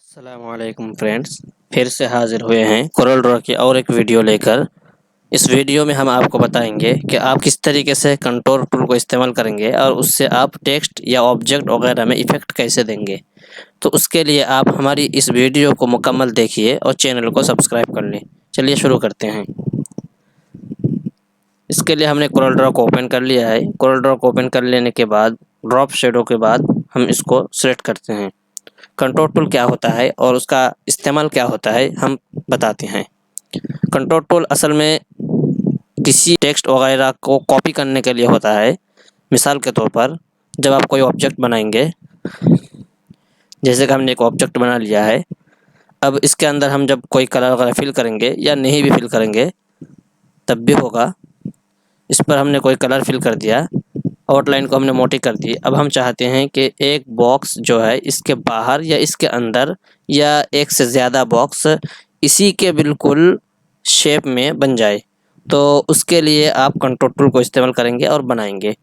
अस्सलामुअलैकुम फ्रेंड्स, फिर से हाजिर हुए हैं कोरल ड्रॉ की और एक वीडियो लेकर। इस वीडियो में हम आपको बताएंगे कि आप किस तरीके से कंट्रोल टूल को इस्तेमाल करेंगे और उससे आप टेक्स्ट या ऑब्जेक्ट वगैरह में इफ़ेक्ट कैसे देंगे। तो उसके लिए आप हमारी इस वीडियो को मुकम्मल देखिए और चैनल को सब्सक्राइब कर लें। चलिए शुरू करते हैं। इसके लिए हमने कोरल ड्रॉ को ओपन कर लिया है। कोरल ड्रॉ को ओपन कर लेने के बाद ड्रॉप शेडो के बाद हम इसको सिलेक्ट करते हैं। कंट्रोल टूल क्या होता है और उसका इस्तेमाल क्या होता है हम बताते हैं। कंट्रोल टूल असल में किसी टेक्स्ट वगैरह को कॉपी करने के लिए होता है। मिसाल के तौर पर जब आप कोई ऑब्जेक्ट बनाएंगे, जैसे कि हमने एक ऑब्जेक्ट बना लिया है, अब इसके अंदर हम जब कोई कलर वगैरह फिल करेंगे या नहीं भी फिल करेंगे तब भी होगा। इस पर हमने कोई कलर फिल कर दिया, आउटलाइन को हमने मोटी कर दी। अब हम चाहते हैं कि एक बॉक्स जो है इसके बाहर या इसके अंदर या एक से ज़्यादा बॉक्स इसी के बिल्कुल शेप में बन जाए। तो उसके लिए आप कंट्रोल टूल को इस्तेमाल करेंगे और बनाएंगे।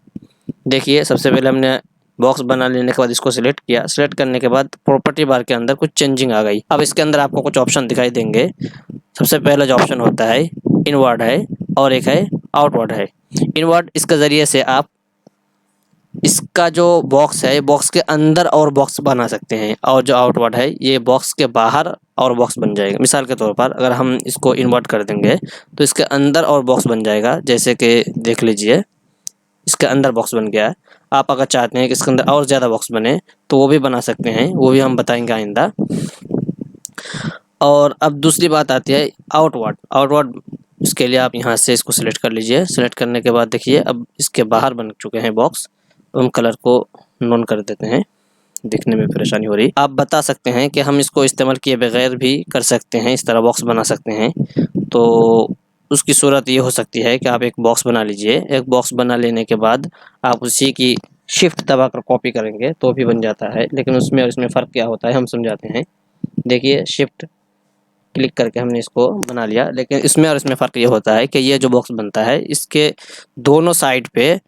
देखिए, सबसे पहले हमने बॉक्स बना लेने के बाद इसको सिलेक्ट किया। सिलेक्ट करने के बाद प्रॉपर्टी बार के अंदर कुछ चेंजिंग आ गई। अब इसके अंदर आपको कुछ ऑप्शन दिखाई देंगे। सबसे पहला जो ऑप्शन होता है इनवर्ड है और एक है आउटवर्ड है। इनवर्ड इसके ज़रिए से आप इसका जो बॉक्स है बॉक्स के अंदर और बॉक्स बना सकते हैं, और जो आउटवर्ड है ये बॉक्स के बाहर और बॉक्स बन जाएगा। मिसाल के तौर पर अगर हम इसको इन्वर्ट कर देंगे तो इसके अंदर और बॉक्स बन जाएगा। जैसे कि देख लीजिए, इसके अंदर बॉक्स बन गया है। आप अगर चाहते हैं कि इसके अंदर और ज़्यादा बॉक्स बने तो वो भी बना सकते हैं, वो भी हम बताएंगे आइंदा। और अब दूसरी बात आती है आउटवर्ड। आउटवर्ड इसके लिए आप यहाँ से इसको सिलेक्ट कर लीजिए। सिलेक्ट करने के बाद देखिए अब इसके बाहर बन चुके हैं बॉक्स। हम कलर को नॉन कर देते हैं, दिखने में परेशानी हो रही। आप बता सकते हैं कि हम इसको इस्तेमाल किए बगैर भी कर सकते हैं, इस तरह बॉक्स बना सकते हैं। तो उसकी सूरत ये हो सकती है कि आप एक बॉक्स बना लीजिए। एक बॉक्स बना लेने के बाद आप उसी की शिफ्ट दबाकर कॉपी करेंगे तो भी बन जाता है, लेकिन उसमें और इसमें फ़र्क क्या होता है हम समझाते हैं। देखिए, शिफ्ट क्लिक करके हमने इसको बना लिया, लेकिन इसमें और इसमें फ़र्क ये होता है कि ये जो बॉक्स बनता है इसके दोनों साइड पे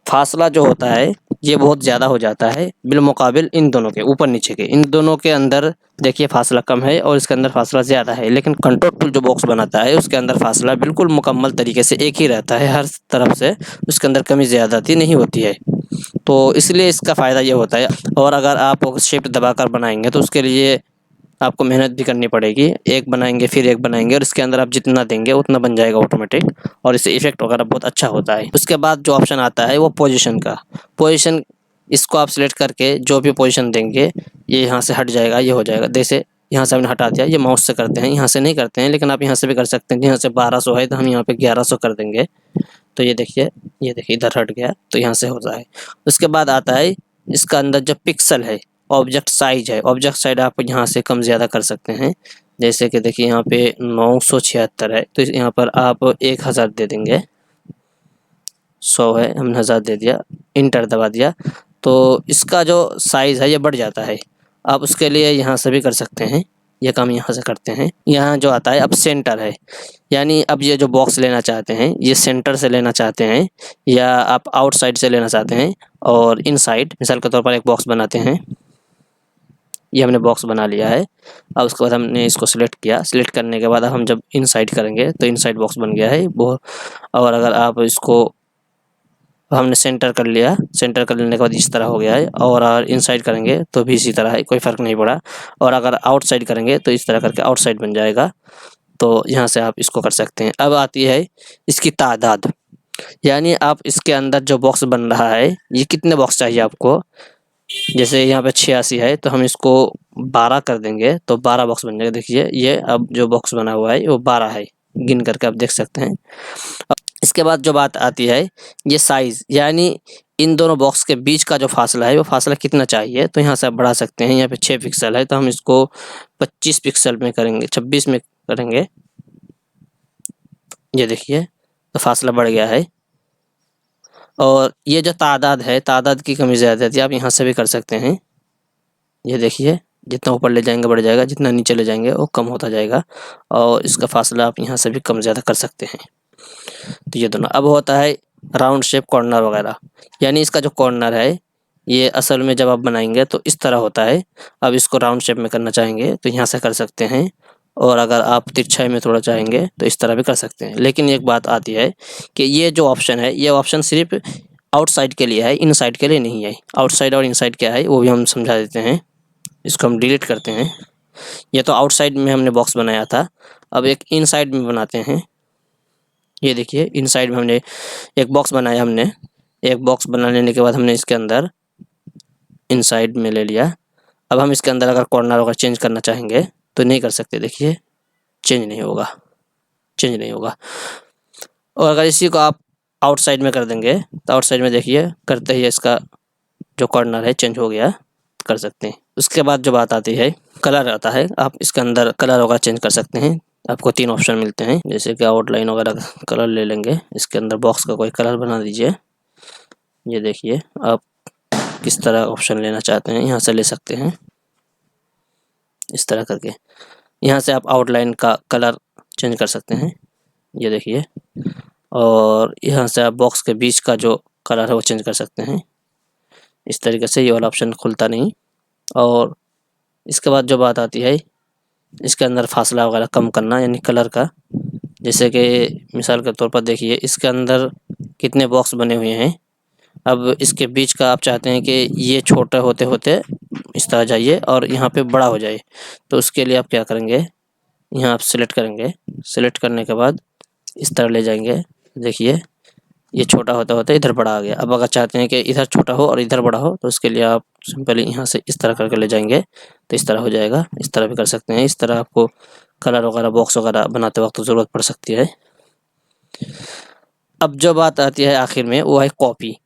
फासला जो होता है ये बहुत ज़्यादा हो जाता है बिलमुकाबिल इन दोनों के, ऊपर नीचे के। इन दोनों के अंदर देखिए फासला कम है और इसके अंदर फासला ज़्यादा है, लेकिन कंट्रोल टूल जो बॉक्स बनाता है उसके अंदर फासला बिल्कुल मुकम्मल तरीके से एक ही रहता है हर तरफ से, उसके अंदर कमी ज़्यादती नहीं होती है। तो इसलिए इसका फ़ायदा ये होता है। और अगर आप शिफ्ट दबाकर बनाएंगे तो उसके लिए आपको मेहनत भी करनी पड़ेगी। एक बनाएंगे फिर एक बनाएंगे और इसके अंदर आप जितना देंगे उतना बन जाएगा ऑटोमेटिक, और इससे इफेक्ट वगैरह बहुत अच्छा होता है। उसके बाद जो ऑप्शन आता है वो पोजीशन का। पोजीशन इसको आप सिलेक्ट करके जो भी पोजीशन देंगे ये यहाँ से हट जाएगा, ये हो जाएगा। जैसे यहाँ से हमने हटा दिया, ये माउस से करते हैं, यहाँ से नहीं करते हैं, लेकिन आप यहाँ से भी कर सकते हैं। यहाँ से 1200 है तो हम यहाँ पे 1100 कर देंगे। तो ये देखिए इधर हट गया, तो यहाँ से होता है। उसके बाद आता है इसका अंदर जो पिक्सल है, ऑब्जेक्ट साइज है। ऑब्जेक्ट साइज आप यहाँ से कम ज़्यादा कर सकते हैं। जैसे कि देखिए यहाँ पे 976 है तो यहाँ पर आप 1000 दे देंगे। 100 है, हमने 1000 दे दिया, इंटर दबा दिया, तो इसका जो साइज़ है ये बढ़ जाता है। आप उसके लिए यहाँ से भी कर सकते हैं, ये काम यहाँ से करते हैं। यहाँ जो आता है अब सेंटर है, यानी अब ये जो बॉक्स लेना चाहते हैं ये सेंटर से लेना चाहते हैं या आप आउटसाइड से लेना चाहते हैं और इनसाइड। मिसाल के तौर पर एक बॉक्स बनाते हैं, ये हमने बॉक्स बना लिया है। अब उसके बाद हमने इसको सिलेक्ट किया। सिलेक्ट करने के बाद अब हम जब इनसाइड करेंगे तो इनसाइड बॉक्स बन गया है वो। और अगर आप इसको हमने सेंटर कर लिया, सेंटर कर लेने के बाद इस तरह हो गया है। और इनसाइड करेंगे तो भी इसी तरह है, कोई फ़र्क नहीं पड़ा। और अगर आउटसाइड करेंगे तो इस तरह करके आउटसाइड बन जाएगा। तो यहाँ से आप इसको कर सकते हैं। अब आती है इसकी तादाद, यानी आप इसके अंदर जो बॉक्स बन रहा है ये कितने बॉक्स चाहिए आपको। जैसे यहाँ पे 86 है तो हम इसको 12 कर देंगे तो 12 बॉक्स बन जाएगा। देखिए ये अब जो बॉक्स बना हुआ है वो 12 है, गिन करके आप देख सकते हैं। इसके बाद जो बात आती है ये साइज़, यानी इन दोनों बॉक्स के बीच का जो फासला है वो फासला कितना चाहिए। तो यहाँ से आप बढ़ा सकते हैं। यहाँ पे 6 पिक्सल है तो हम इसको 25 पिक्सल में करेंगे, 26 में करेंगे। ये देखिए तो फासला बढ़ गया है। और ये जो तादाद है, तादाद की कमी ज़्यादा थी, आप यहाँ से भी कर सकते हैं। ये देखिए जितना ऊपर ले जाएंगे बढ़ जाएगा, जितना नीचे ले जाएंगे वो कम होता जाएगा। और इसका फासला आप यहाँ से भी कम ज़्यादा कर सकते हैं। तो ये दोनों। अब होता है राउंड शेप, कॉर्नर वगैरह, यानी इसका जो कॉर्नर है ये असल में जब आप बनाएंगे तो इस तरह होता है। अब इसको राउंड शेप में करना चाहेंगे तो यहाँ से कर सकते हैं, और अगर आप तिरछाई में थोड़ा चाहेंगे तो इस तरह भी कर सकते हैं। लेकिन एक बात आती है कि ये जो ऑप्शन है, ये ऑप्शन सिर्फ आउटसाइड के लिए है, इनसाइड के लिए नहीं है। आउटसाइड और इनसाइड क्या है वो भी हम समझा देते हैं। इसको हम डिलीट करते हैं। ये तो आउटसाइड में हमने बॉक्स बनाया था, अब एक इनसाइड में बनाते हैं। ये देखिए, इनसाइड में हमने एक बॉक्स बनाया। हमने एक बॉक्स बना लेने के बाद हमने इसके अंदर इनसाइड में ले लिया। अब हम इसके अंदर अगर कॉर्नर वगैरह चेंज करना चाहेंगे तो नहीं कर सकते। देखिए, चेंज नहीं होगा, चेंज नहीं होगा। और अगर इसी को आप आउटसाइड में कर देंगे तो आउटसाइड में देखिए, करते ही इसका जो कॉर्नर है चेंज हो गया, कर सकते हैं। उसके बाद जो बात आती है, कलर आता है। आप इसके अंदर कलर वगैरह चेंज कर सकते हैं। आपको 3 ऑप्शन मिलते हैं, जैसे कि आउटलाइन वगैरह कलर ले लेंगे। इसके अंदर बॉक्स का कोई कलर बना दीजिए। ये देखिए, आप किस तरह ऑप्शन लेना चाहते हैं यहाँ से ले सकते हैं, इस तरह करके। यहाँ से आप आउटलाइन का कलर चेंज कर सकते हैं, ये देखिए। और यहाँ से आप बॉक्स के बीच का जो कलर है वो चेंज कर सकते हैं। इस तरीके से ये वाला ऑप्शन खुलता नहीं। और इसके बाद जो बात आती है, इसके अंदर फासला वगैरह कम करना, यानी कलर का। जैसे कि मिसाल के तौर पर देखिए, इसके अंदर कितने बॉक्स बने हुए हैं। अब इसके बीच का आप चाहते हैं कि ये छोटा होते होते इस तरह जाइए और यहाँ पे बड़ा हो जाए, तो उसके लिए आप क्या करेंगे, यहाँ आप सिलेक्ट करेंगे। सिलेक्ट करने के बाद इस तरह ले जाएंगे। देखिए, ये छोटा होता होता इधर बड़ा आ गया। अब अगर चाहते हैं कि इधर छोटा हो और इधर बड़ा हो, तो उसके लिए आप सिंपली यहाँ से इस तरह करके ले जाएंगे तो इस तरह हो जाएगा। इस तरह भी कर सकते हैं। इस तरह आपको कलर वगैरह बॉक्स वगैरह बनाते वक्त ज़रूरत पड़ सकती है। अब जो बात आती है आखिर में, वो है कॉपी।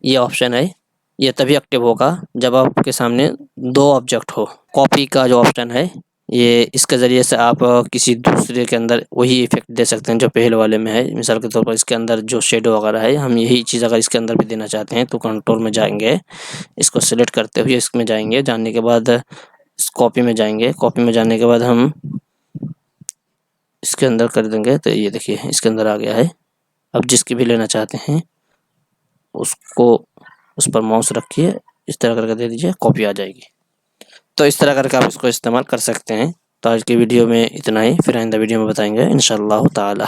ये ऑप्शन है, ये तभी एक्टिव होगा जब आपके सामने 2 ऑब्जेक्ट हो। कॉपी का जो ऑप्शन है, ये इसके ज़रिए से आप किसी दूसरे के अंदर वही इफ़ेक्ट दे सकते हैं जो पहले वाले में है। मिसाल के तौर पर इसके अंदर जो शेडो वगैरह है, हम यही चीज़ अगर इसके अंदर भी देना चाहते हैं तो कंट्रोल में जाएंगे, इसको सिलेक्ट करते हुए इसमें जाएंगे। जाने के बाद इस कॉपी में जाएंगे। कॉपी में जाने के बाद हम इसके अंदर कर देंगे तो ये देखिए, इसके अंदर आ गया है। अब जिसकी भी लेना चाहते हैं उसको उस पर माउस रखिए, इस तरह करके दे दीजिए, कॉपी आ जाएगी। तो इस तरह करके आप इसको इस्तेमाल कर सकते हैं। तो आज की वीडियो में इतना ही, फिर आइंदा वीडियो में बताएंगे इंशाअल्लाह ताला।